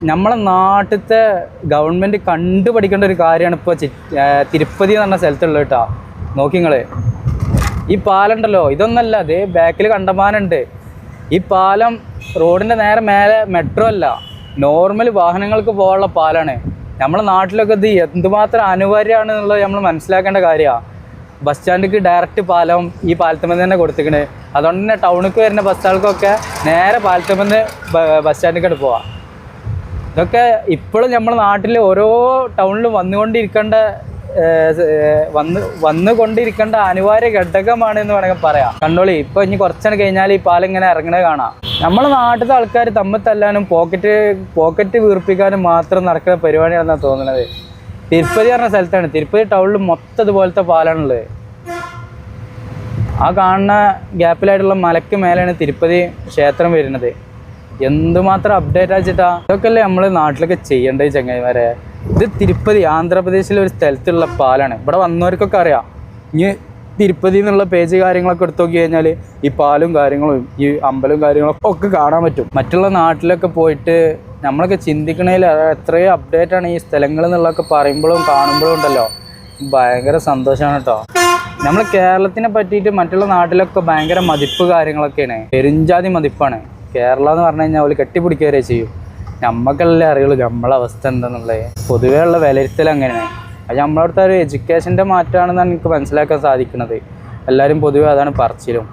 നമ്മളെ നാട്ടിലത്തെ ഗവൺമെൻറ് കണ്ടുപഠിക്കേണ്ട ഒരു കാര്യമാണ് ഇപ്പോൾ തിരുപ്പതി എന്ന് പറഞ്ഞ സ്ഥലത്തുള്ളത് കേട്ടോ. നോക്കിങ്ങൾ ഈ പാലം ഉണ്ടല്ലോ, ഇതൊന്നല്ല, അതേ ബാക്കിൽ കണ്ടമാനുണ്ട്. ഈ പാലം റോഡിൻ്റെ നേരെ മേലെ മെട്രോ അല്ല, നോർമൽ വാഹനങ്ങൾക്ക് പോകാനുള്ള പാലമാണ്. നമ്മളെ നാട്ടിലൊക്കെ ഇത് എന്തുമാത്രം അനിവാര്യമാണ് എന്നുള്ളത് നമ്മൾ മനസ്സിലാക്കേണ്ട കാര്യമാണ്. ബസ് സ്റ്റാൻഡിലേക്ക് ഡയറക്റ്റ് പാലം ഈ പാലത്തുമെന്ന് തന്നെ കൊടുത്തിക്കണേ. അതുകൊണ്ട് തന്നെ ടൗണിലേക്ക് വരുന്ന ബസ്സുകൾക്കൊക്കെ നേരെ പാലത്തുമെന്ന് ബസ് സ്റ്റാൻഡിലേക്ക് പോവാം. ഇതൊക്കെ ഇപ്പോഴും നമ്മുടെ നാട്ടിൽ ഓരോ ടൗണിലും വന്നുകൊണ്ടിരിക്കേണ്ട അനിവാര്യ ഘടകമാണ് എന്ന് വേണമെങ്കിൽ പറയാം. കണ്ടോളി, ഇപ്പോൾ ഇനി കുറച്ചാണ് കഴിഞ്ഞാൽ ഈ പാലം ഇങ്ങനെ ഇറങ്ങണത് കാണാം. നമ്മളെ നാട്ടിലത്തെ ആൾക്കാർ തമ്മിൽ തല്ലാനും പോക്കറ്റ് വീർപ്പിക്കാനും മാത്രം നടക്കുന്ന പരിപാടിയാണെന്നാണ് തോന്നുന്നത്. തിരുപ്പതി പറഞ്ഞ സ്ഥലത്താണ്, തിരുപ്പതി ടൗണിൽ മൊത്തം ഇതുപോലത്തെ പാലാണുള്ളത്. ആ കാണുന്ന ഗ്യാപ്പിലായിട്ടുള്ള മലയ്ക്ക് മേലെയാണ് തിരുപ്പതി ക്ഷേത്രം വരുന്നത്. എന്തുമാത്രം അപ്ഡേറ്റ് ആച്ചിട്ടാ. ഇതൊക്കെ അല്ലേ നമ്മൾ നാട്ടിലൊക്കെ ചെയ്യേണ്ടത് ചങ്ങായിമാരെ. ഇത് തിരുപ്പതി ആന്ധ്രാപ്രദേശിലെ ഒരു സ്ഥലത്തുള്ള പാലാണ്. ഇവിടെ വന്നവർക്കൊക്കെ അറിയാം. ഇനി തിരുപ്പതി എന്നുള്ള പേജ് കാര്യങ്ങളൊക്കെ എടുത്തു നോക്കി കഴിഞ്ഞാൽ ഈ പാലും കാര്യങ്ങളും ഈ അമ്പലവും കാര്യങ്ങളൊക്കെ ഒക്കെ കാണാൻ പറ്റും. മറ്റുള്ള നാട്ടിലൊക്കെ പോയിട്ട് നമ്മളൊക്കെ ചിന്തിക്കണതിൽ എത്രയോ അപ്ഡേറ്റാണ് ഈ സ്ഥലങ്ങൾ എന്നുള്ളതൊക്കെ പറയുമ്പോഴും കാണുമ്പോഴും ഉണ്ടല്ലോ, ഭയങ്കര സന്തോഷമാണ് കേട്ടോ. നമ്മൾ കേരളത്തിനെ പറ്റിയിട്ട് മറ്റുള്ള നാട്ടിലൊക്കെ ഭയങ്കര മതിപ്പ് കാര്യങ്ങളൊക്കെയാണ്, പെരുഞ്ചാതി മതിപ്പാണ്. കേരളം എന്ന് പറഞ്ഞു കഴിഞ്ഞാൽ അവർ കെട്ടിപ്പിടിക്കുക ചെയ്യും. നമ്മൾക്കല്ലേ അറിയുള്ളൂ നമ്മളെ അവസ്ഥ എന്താണെന്നുള്ളത്. പൊതുവേ ഉള്ള വിലയിരുത്തൽ അങ്ങനെയാണ്. അത് നമ്മളവിടുത്തെ ഒരു എഡ്യൂക്കേഷൻ്റെ മാറ്റമാണെന്നാണ് എനിക്ക് മനസ്സിലാക്കാൻ സാധിക്കുന്നത്. എല്ലാവരും പൊതുവേ അതാണ് പറച്ചിലും.